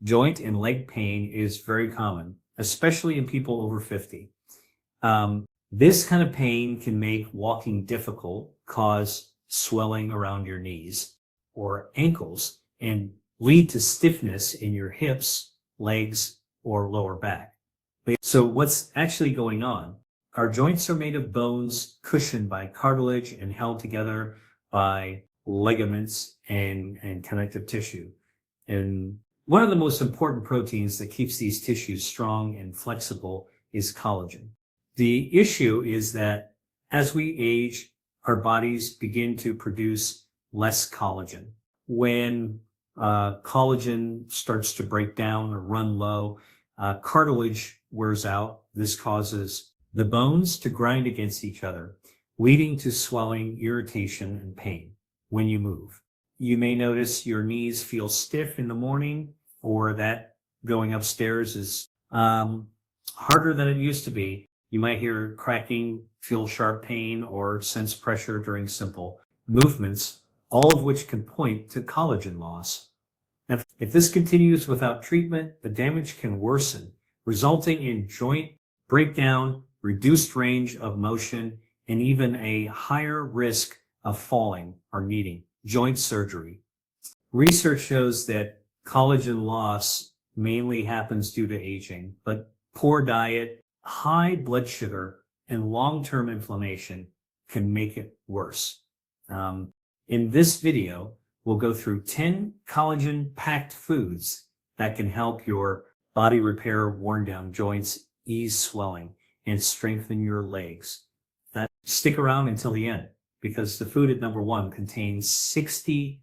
Joint and leg pain is very common, especially in people over 50. This kind of pain can make walking difficult, cause swelling around your knees or ankles, and lead to stiffness in your hips, legs, or lower back. So what's actually going on? Our joints are made of bones cushioned by cartilage and held together by ligaments and connective tissue. And one of the most important proteins that keeps these tissues strong and flexible is collagen. The issue is that as we age, our bodies begin to produce less collagen. When collagen starts to break down or run low, cartilage wears out. This causes the bones to grind against each other, leading to swelling, irritation, and pain when you move. You may notice your knees feel stiff in the morning, or that going upstairs is harder than it used to be. You might hear cracking, feel sharp pain, or sense pressure during simple movements, all of which can point to collagen loss. If this continues without treatment, the damage can worsen, resulting in joint breakdown, reduced range of motion, and even a higher risk of falling or needing joint surgery. Research shows that collagen loss mainly happens due to aging, but poor diet, high blood sugar, and long-term inflammation can make it worse. In this video, we'll go through 10 collagen-packed foods that can help your body repair worn-down joints, ease swelling, and strengthen your legs. Stick around until the end, because the food at number 1 contains 61%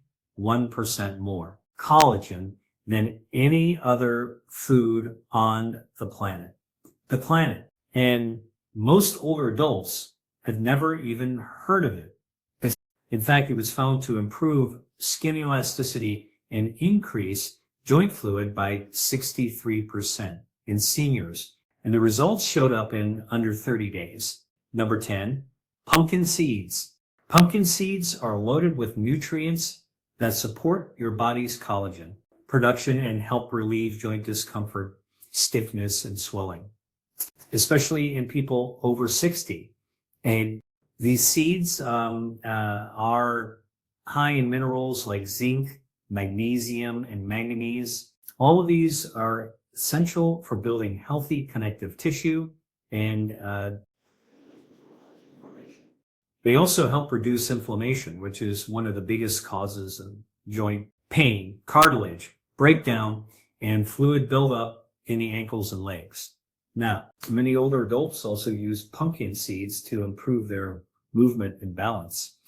more collagen than any other food on the planet. And most older adults had never even heard of it. In fact, it was found to improve skin elasticity and increase joint fluid by 63% in seniors. And the results showed up in under 30 days. Number 10, pumpkin seeds. Pumpkin seeds are loaded with nutrients that support your body's collagen production and help relieve joint discomfort, stiffness, and swelling, especially in people over 60. And these seeds are high in minerals like zinc, magnesium, and manganese. All of these are essential for building healthy connective tissue, and they also help reduce inflammation, which is one of the biggest causes of joint pain, cartilage breakdown, and fluid buildup in the ankles and legs. Now, many older adults also use pumpkin seeds to improve their movement and balance,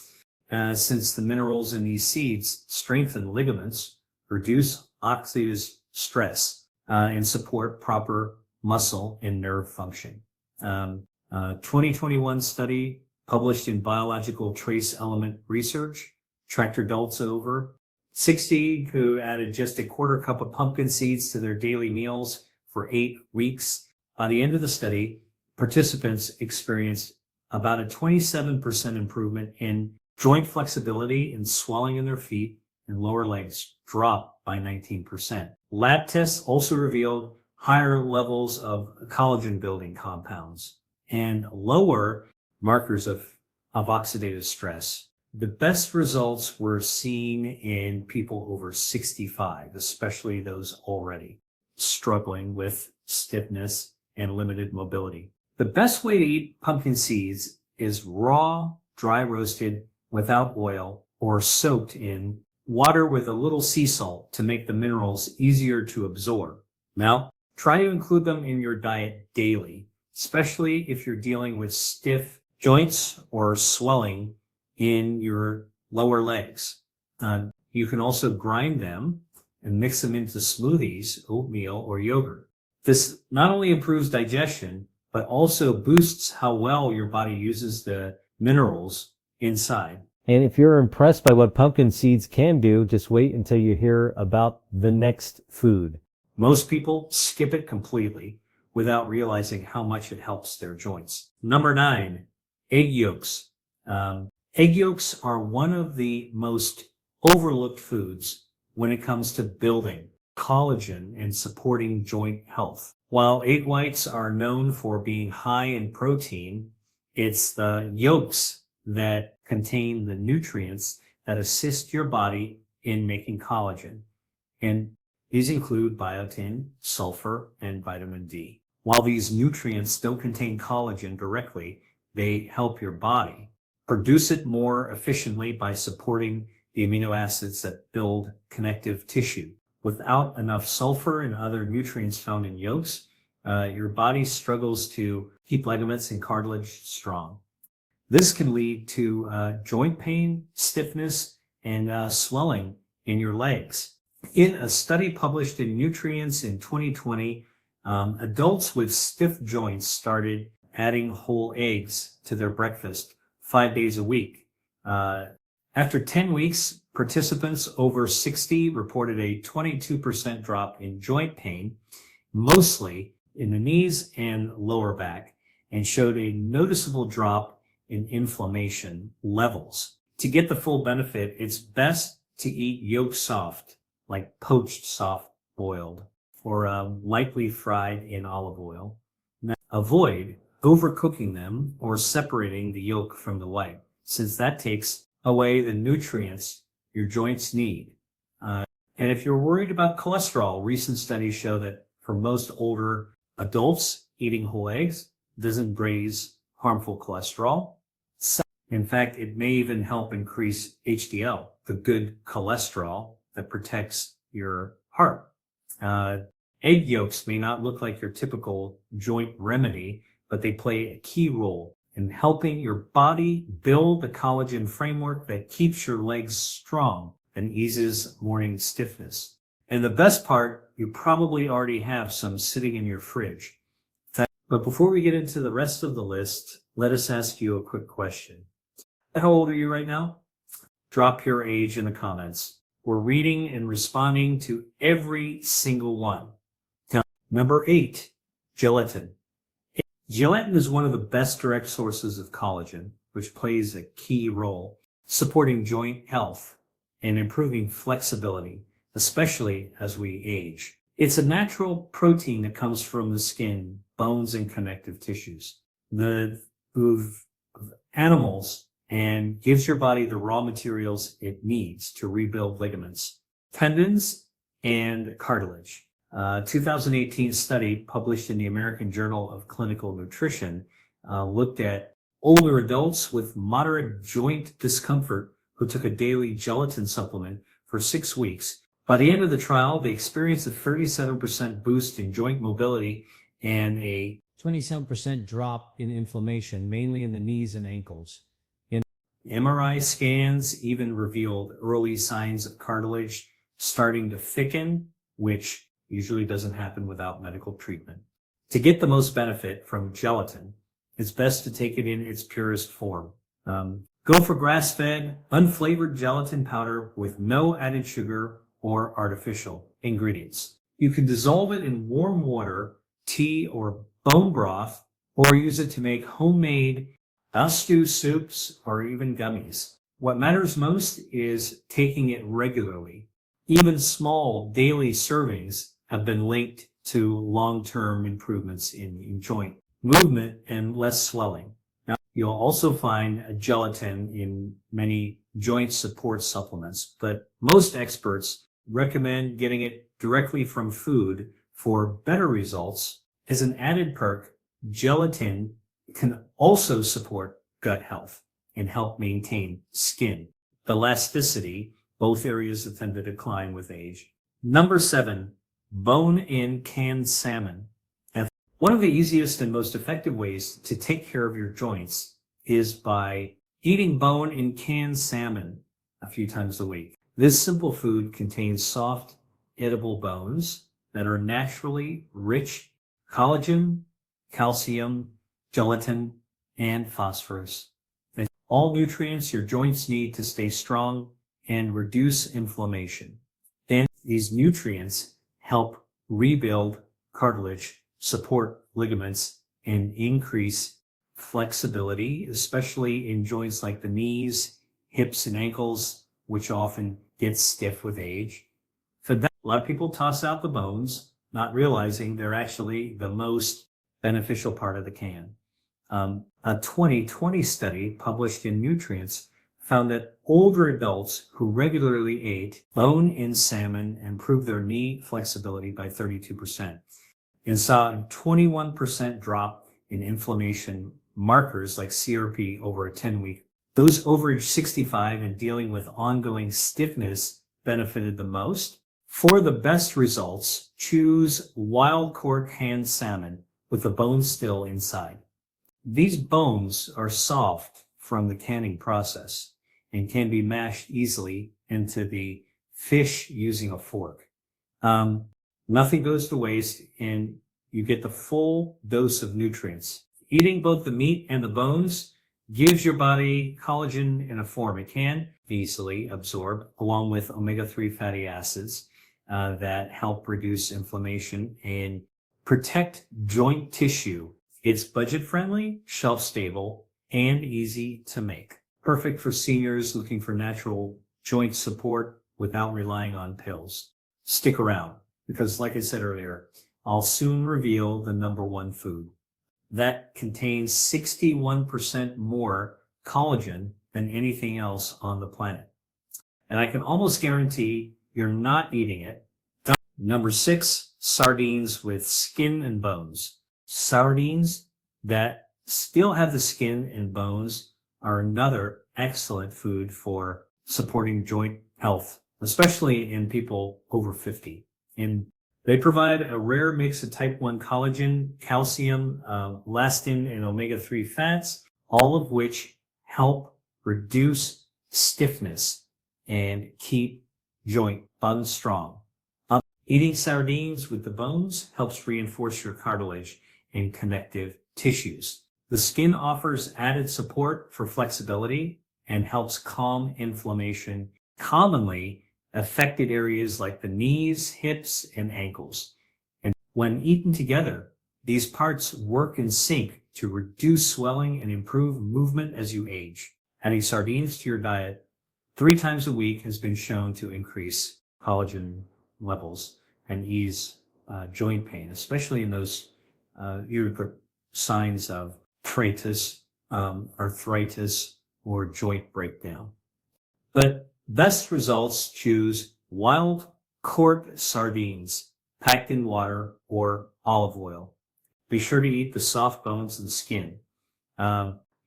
since the minerals in these seeds strengthen ligaments, reduce oxidative stress, and support proper muscle and nerve function. 2021 study published in Biological Trace Element Research tracked adults over 60 who added just a quarter cup of pumpkin seeds to their daily meals for 8 weeks. By the end of the study, participants experienced about a 27% improvement in joint flexibility and swelling in their feet, and lower legs dropped by 19%. Lab tests also revealed higher levels of collagen building compounds and lower markers of oxidative stress. The best results were seen in people over 65, especially those already struggling with stiffness and limited mobility. The best way to eat pumpkin seeds is raw, dry roasted, without oil, or soaked in water with a little sea salt to make the minerals easier to absorb. Now, try to include them in your diet daily, especially if you're dealing with stiff joints or swelling in your lower legs. You can also grind them and mix them into smoothies, oatmeal, or yogurt. This not only improves digestion, but also boosts how well your body uses the minerals inside. And if you're impressed by what pumpkin seeds can do, just wait until you hear about the next food. Most people skip it completely without realizing how much it helps their joints. Number 9, egg yolks. Egg yolks are one of the most overlooked foods when it comes to building collagen and supporting joint health. While egg whites are known for being high in protein, it's the yolks that contain the nutrients that assist your body in making collagen. And these include biotin, sulfur, and vitamin D. While these nutrients don't contain collagen directly, they help your body produce it more efficiently by supporting the amino acids that build connective tissue. Without enough sulfur and other nutrients found in yolks, your body struggles to keep ligaments and cartilage strong. This can lead to joint pain, stiffness, and swelling in your legs. In a study published in Nutrients in 2020, adults with stiff joints started adding whole eggs to their breakfast 5 days a week. After 10 weeks, participants over 60 reported a 22% drop in joint pain, mostly in the knees and lower back, and showed a noticeable drop in inflammation levels. To get the full benefit, it's best to eat yolk soft, like poached soft boiled, or lightly fried in olive oil. Now, avoid overcooking them or separating the yolk from the white, since that takes away the nutrients your joints need. And if you're worried about cholesterol, recent studies show that for most older adults, eating whole eggs doesn't raise harmful cholesterol. In fact, it may even help increase HDL, the good cholesterol that protects your heart. Egg yolks may not look like your typical joint remedy, but they play a key role in helping your body build the collagen framework that keeps your legs strong and eases morning stiffness. And the best part, you probably already have some sitting in your fridge. But before we get into the rest of the list, let us ask you a quick question. How old are you right now? Drop your age in the comments. We're reading and responding to every single one. Now, number 8, gelatin. Gelatin is one of the best direct sources of collagen, which plays a key role supporting joint health and improving flexibility, especially as we age. It's a natural protein that comes from the skin, bones, and connective tissues. The animals and gives your body the raw materials it needs to rebuild ligaments, tendons, and cartilage. 2018 study published in the American Journal of Clinical Nutrition looked at older adults with moderate joint discomfort who took a daily gelatin supplement for 6 weeks. By the end of the trial, they experienced a 37% boost in joint mobility and a 27% drop in inflammation, mainly in the knees and ankles. MRI scans even revealed early signs of cartilage starting to thicken, which usually doesn't happen without medical treatment. To get the most benefit from gelatin, it's best to take it in its purest form. Go for grass-fed, unflavored gelatin powder with no added sugar or artificial ingredients. You can dissolve it in warm water, tea, or bone broth, or use it to make homemade stew soups or even gummies. What matters most is taking it regularly. Even small daily servings have been linked to long-term improvements in joint movement and less swelling. Now, you'll also find gelatin in many joint support supplements, but most experts recommend getting it directly from food for better results. As an added perk, gelatin can also support gut health and help maintain skin elasticity, both areas that tend to decline with age. Number 7, bone-in canned salmon. And one of the easiest and most effective ways to take care of your joints is by eating bone-in canned salmon a few times a week. This simple food contains soft, edible bones that are naturally rich in collagen, calcium, gelatin, and phosphorus. All nutrients your joints need to stay strong and reduce inflammation. Then these nutrients help rebuild cartilage, support ligaments, and increase flexibility, especially in joints like the knees, hips, and ankles, which often get stiff with age. For that, A lot of people toss out the bones, not realizing they're actually the most beneficial part of the can. A 2020 study published in Nutrients found that older adults who regularly ate bone-in salmon improved their knee flexibility by 32% and saw a 21% drop in inflammation markers like CRP over a 10-week. Those over age 65 and dealing with ongoing stiffness benefited the most. For the best results, choose wild-caught canned salmon with the bones still inside. These bones are soft from the canning process and can be mashed easily into the fish using a fork. Nothing goes to waste, and you get the full dose of nutrients. Eating both the meat and the bones gives your body collagen in a form it can easily absorb, along with omega-3 fatty acids that help reduce inflammation and protect joint tissue. It's budget-friendly, shelf-stable, and easy to make. Perfect for seniors looking for natural joint support without relying on pills. Stick around, because like I said earlier, I'll soon reveal the number one food that contains 61% more collagen than anything else on the planet. And I can almost guarantee you're not eating it. Number 6, sardines with skin and bones. Sardines that still have the skin and bones are another excellent food for supporting joint health, especially in people over 50. And they provide a rare mix of type 1 collagen, calcium, elastin, and omega-3 fats, all of which help reduce stiffness and keep joint bones strong. Eating sardines with the bones helps reinforce your cartilage and connective tissues. The skin offers added support for flexibility and helps calm inflammation, commonly affected areas like the knees, hips, and ankles. And when eaten together, these parts work in sync to reduce swelling and improve movement as you age. Adding sardines to your diet 3 times a week has been shown to increase collagen levels and ease joint pain, especially in those signs of arthritis, or joint breakdown. But best results, choose wild caught sardines packed in water or olive oil. Be sure to eat the soft bones and skin.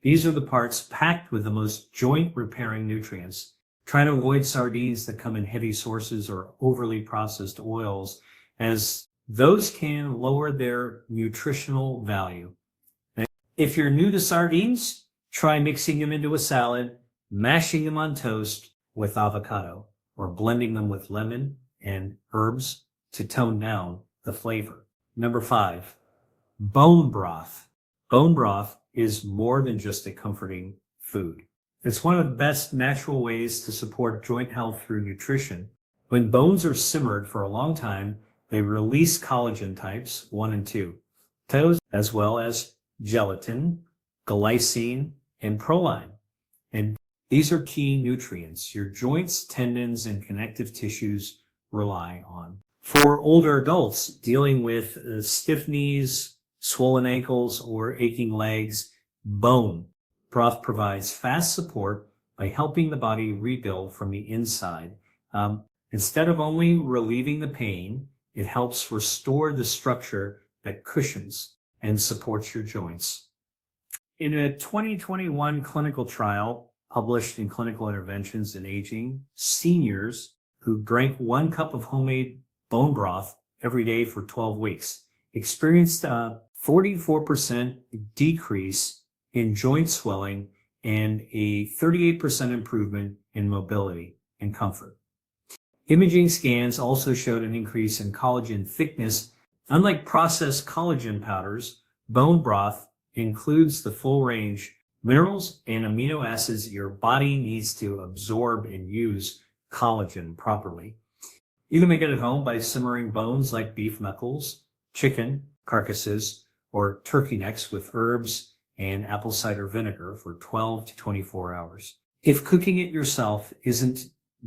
These are the parts packed with the most joint repairing nutrients. Try to avoid sardines that come in heavy sources or overly processed oils, as those can lower their nutritional value. Now, if you're new to sardines, try mixing them into a salad, mashing them on toast with avocado, or blending them with lemon and herbs to tone down the flavor. Number 5, bone broth. Bone broth is more than just a comforting food. It's one of the best natural ways to support joint health through nutrition. When bones are simmered for a long time, they release collagen types 1 and 2, as well as gelatin, glycine, and proline. And these are key nutrients your joints, tendons, and connective tissues rely on. For older adults dealing with stiff knees, swollen ankles, or aching legs, bone broth provides fast support by helping the body rebuild from the inside. Instead of only relieving the pain, it helps restore the structure that cushions and supports your joints. In a 2021 clinical trial published in Clinical Interventions in Aging, seniors who drank 1 cup of homemade bone broth every day for 12 weeks experienced a 44% decrease in joint swelling and a 38% improvement in mobility and comfort. Imaging scans also showed an increase in collagen thickness. Unlike processed collagen powders, bone broth includes the full range minerals and amino acids your body needs to absorb and use collagen properly. You can make it at home by simmering bones like beef knuckles, chicken carcasses, or turkey necks with herbs and apple cider vinegar for 12 to 24 hours. If cooking it yourself isn't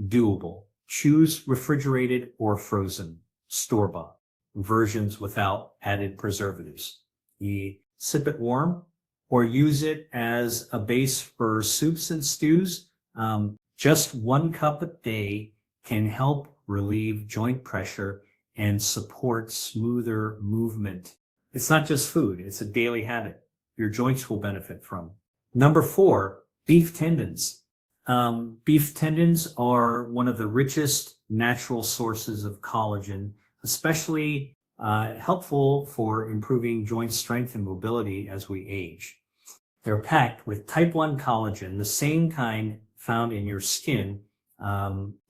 doable, Choose refrigerated or frozen, store-bought versions without added preservatives. You sip it warm or use it as a base for soups and stews. Just 1 cup a day can help relieve joint pressure and support smoother movement. It's not just food, it's a daily habit your joints will benefit from. Number 4, beef tendons. Beef tendons are one of the richest natural sources of collagen, especially helpful for improving joint strength and mobility as we age. They're packed with type 1 collagen, the same kind found in your skin,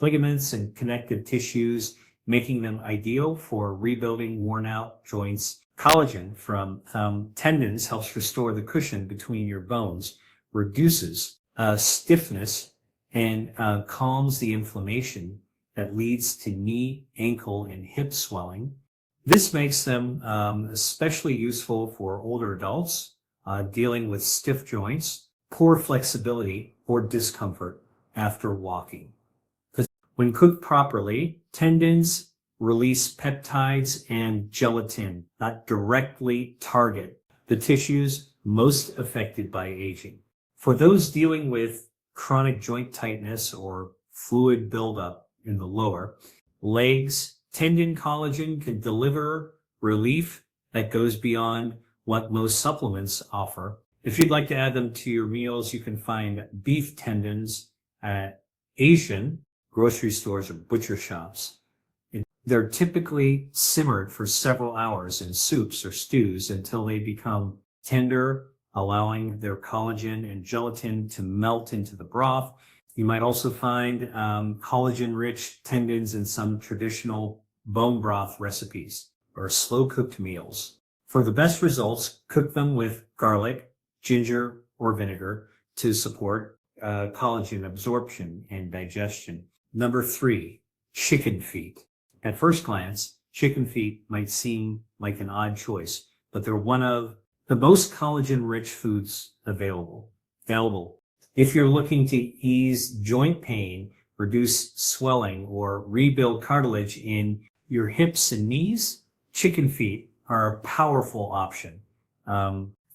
ligaments and connective tissues, making them ideal for rebuilding worn out joints. Collagen from tendons helps restore the cushion between your bones, reduces stiffness, and calms the inflammation that leads to knee, ankle, and hip swelling. This makes them especially useful for older adults dealing with stiff joints, poor flexibility, or discomfort after walking. When cooked properly, tendons release peptides and gelatin that directly target the tissues most affected by aging. For those dealing with chronic joint tightness or fluid buildup in the lower legs, tendon collagen can deliver relief that goes beyond what most supplements offer. If you'd like to add them to your meals, you can find beef tendons at Asian grocery stores or butcher shops. They're typically simmered for several hours in soups or stews until they become tender, allowing their collagen and gelatin to melt into the broth. You might also find collagen-rich tendons in some traditional bone broth recipes or slow-cooked meals. For the best results, cook them with garlic, ginger, or vinegar to support collagen absorption and digestion. Number 3, chicken feet. At first glance, chicken feet might seem like an odd choice, but they're one of the most collagen-rich foods available. If you're looking to ease joint pain, reduce swelling, or rebuild cartilage in your hips and knees, chicken feet are a powerful option.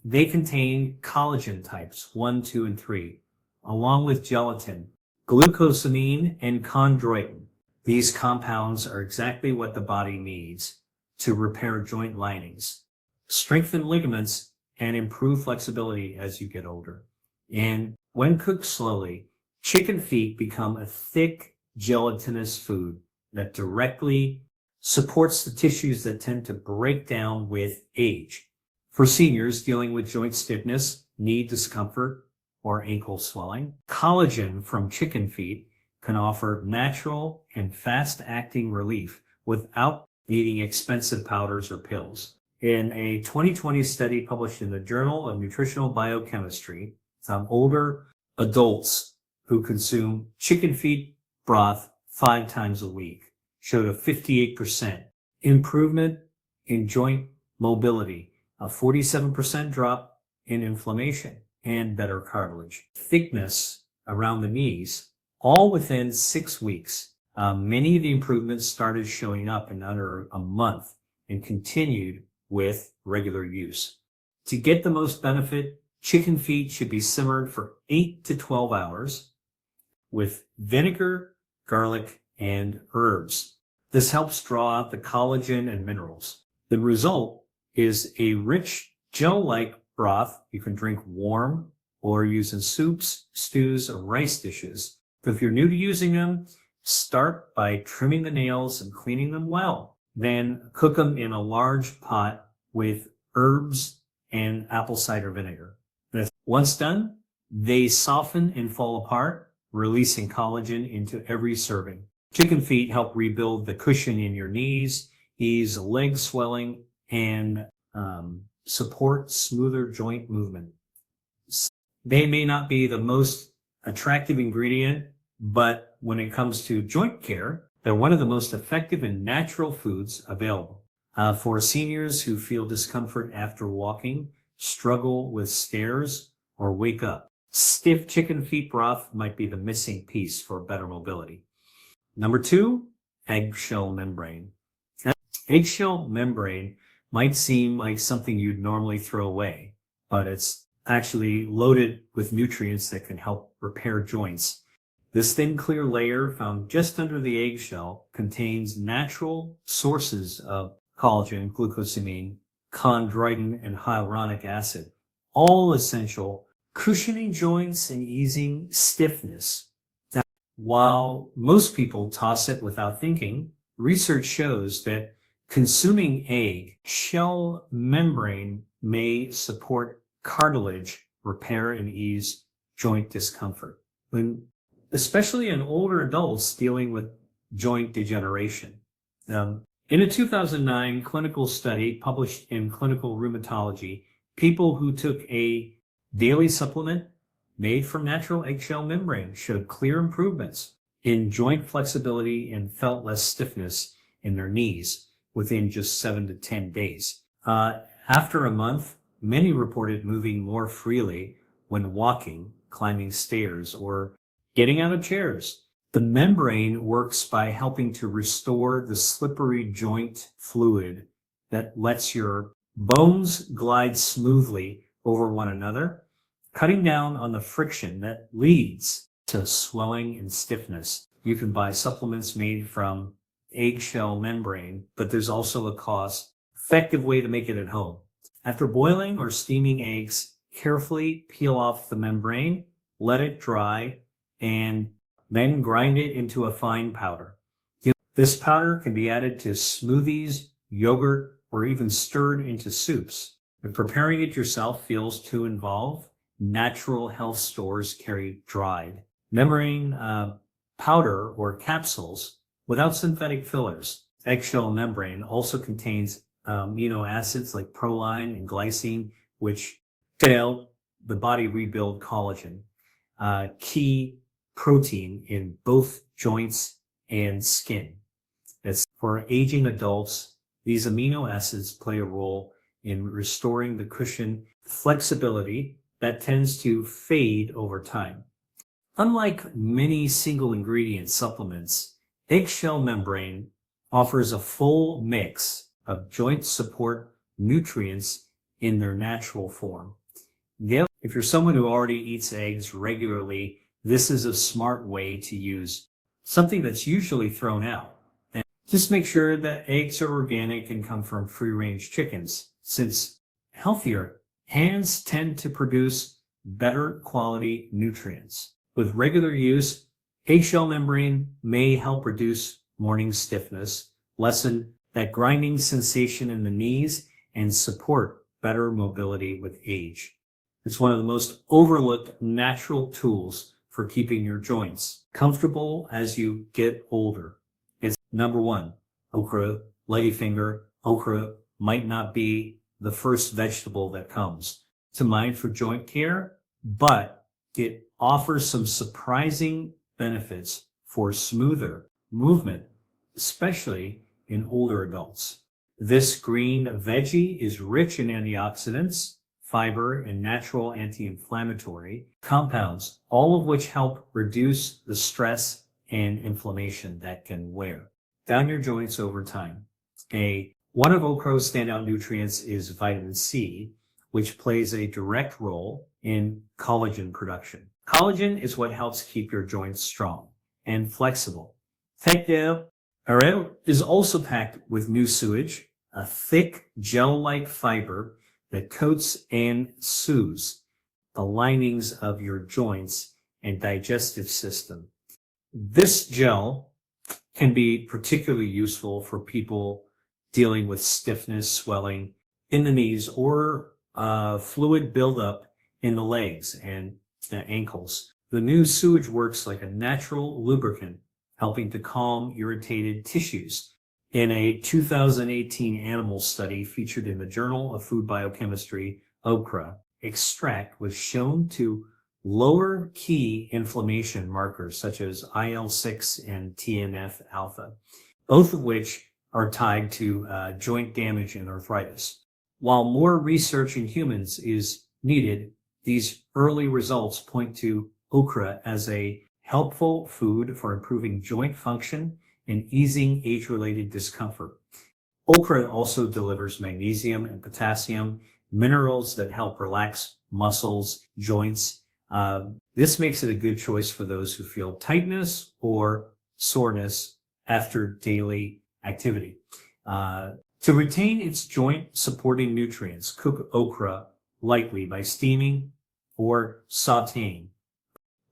They contain collagen types 1, 2, and 3, along with gelatin, glucosamine, and chondroitin. These compounds are exactly what the body needs to repair joint linings, strengthen ligaments, and improve flexibility as you get older. And when cooked slowly, chicken feet become a thick, gelatinous food that directly supports the tissues that tend to break down with age. For seniors dealing with joint stiffness, knee discomfort, or ankle swelling, collagen from chicken feet can offer natural and fast-acting relief without needing expensive powders or pills. In a 2020 study published in the Journal of Nutritional Biochemistry, some older adults who consume chicken feet broth 5 times a week showed a 58% improvement in joint mobility, a 47% drop in inflammation, and better cartilage. Thickness around the knees, all within 6 weeks. Many of the improvements started showing up in under a month and continued with regular use. To get the most benefit, chicken feet should be simmered for 8 to 12 hours with vinegar, garlic, and herbs. This helps draw out the collagen and minerals. The result is a rich gel-like broth you can drink warm or use in soups, stews, or rice dishes. But if you're new to using them, start by trimming the nails and cleaning them well. Then cook them in a large pot with herbs and apple cider vinegar. Once done, they soften and fall apart, releasing collagen into every serving. Chicken feet help rebuild the cushion in your knees, ease leg swelling, and support smoother joint movement. They may not be the most attractive ingredient, but when it comes to joint care, they're one of the most effective and natural foods available. For seniors who feel discomfort after walking, struggle with stairs, or wake up, stiff chicken feet broth might be the missing piece for better mobility. Number 2, eggshell membrane. Now, eggshell membrane might seem like something you'd normally throw away, but it's actually loaded with nutrients that can help repair joints. This thin, clear layer found just under the eggshell contains natural sources of collagen, glucosamine, chondroitin, and hyaluronic acid, all essential cushioning joints and easing stiffness. Now, while most people toss it without thinking, research shows that consuming egg shell membrane may support cartilage repair and ease joint discomfort, especially in older adults dealing with joint degeneration. In a 2009 clinical study published in Clinical Rheumatology, people who took a daily supplement made from natural eggshell membrane showed clear improvements in joint flexibility and felt less stiffness in their knees within just 7 to 10 days. After a month, many reported moving more freely when walking, climbing stairs, or getting out of chairs. The membrane works by helping to restore the slippery joint fluid that lets your bones glide smoothly over one another, cutting down on the friction that leads to swelling and stiffness. You can buy supplements made from eggshell membrane, but there's also a cost-effective way to make it at home. After boiling or steaming eggs, carefully peel off the membrane, let it dry, and then grind it into a fine powder. This powder can be added to smoothies, yogurt, or even stirred into soups. If preparing it yourself feels too involved, natural health stores carry dried membrane powder or capsules without synthetic fillers. Eggshell membrane also contains amino acids like proline and glycine, which help the body rebuild collagen, key protein in both joints and skin. As for aging adults, these amino acids play a role in restoring the cushion flexibility that tends to fade over time. Unlike many single ingredient supplements, eggshell membrane offers a full mix of joint support nutrients in their natural form. If you're someone who already eats eggs regularly, this is a smart way to use something that's usually thrown out. And just make sure that eggs are organic and come from free-range chickens, since healthier hands tend to produce better quality nutrients. With regular use, eggshell membrane may help reduce morning stiffness, lessen that grinding sensation in the knees, and support better mobility with age. It's one of the most overlooked natural tools for keeping your joints comfortable as you get older. It's number 1, okra, ladyfinger. Okra might not be the first vegetable that comes to mind for joint care, but it offers some surprising benefits for smoother movement, especially in older adults. This green veggie is rich in antioxidants, fiber, and natural anti-inflammatory compounds, all of which help reduce the stress and inflammation that can wear down your joints over time. One of okra's standout nutrients is vitamin C, which plays a direct role in collagen production. Collagen is what helps keep your joints strong and flexible. Is also packed with new sewage, a thick gel-like fiber that coats and soothes the linings of your joints and digestive system. This gel can be particularly useful for people dealing with stiffness, swelling in the knees, or fluid buildup in the legs and the ankles. The new sewage works like a natural lubricant, helping to calm irritated tissues. In a 2018 animal study featured in the Journal of Food Biochemistry, okra extract was shown to lower key inflammation markers such as IL-6 and TNF-alpha, both of which are tied to joint damage and arthritis. While more research in humans is needed, these early results point to okra as a helpful food for improving joint function and easing age-related discomfort. Okra also delivers magnesium and potassium, minerals that help relax muscles, joints. This makes it a good choice for those who feel tightness or soreness after daily activity. To retain its joint supporting nutrients, cook okra lightly by steaming or sauteing.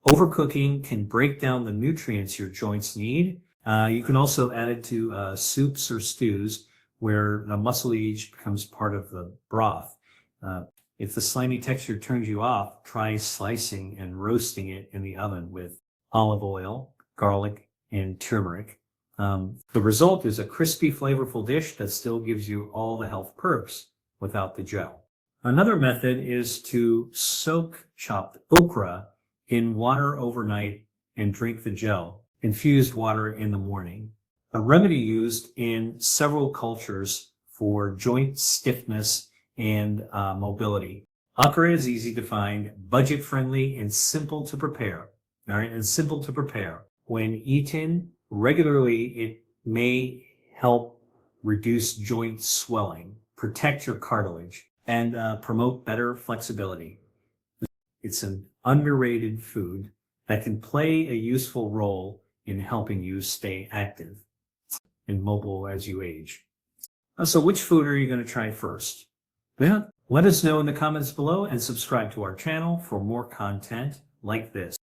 Overcooking can break down the nutrients your joints need. You can also add it to soups or stews where the mucilage becomes part of the broth. If the slimy texture turns you off, try slicing and roasting it in the oven with olive oil, garlic, and turmeric. The result is a crispy, flavorful dish that still gives you all the health perks without the gel. Another method is to soak chopped okra in water overnight and drink the gel, infused water in the morning. A remedy used in several cultures for joint stiffness and mobility. Okra is easy to find, budget-friendly, and simple to prepare. All right, and simple to prepare. When eaten regularly, it may help reduce joint swelling, protect your cartilage, and promote better flexibility. It's an underrated food that can play a useful role in helping you stay active and mobile as you age. So which food are you going to try first? Well, let us know in the comments below and subscribe to our channel for more content like this.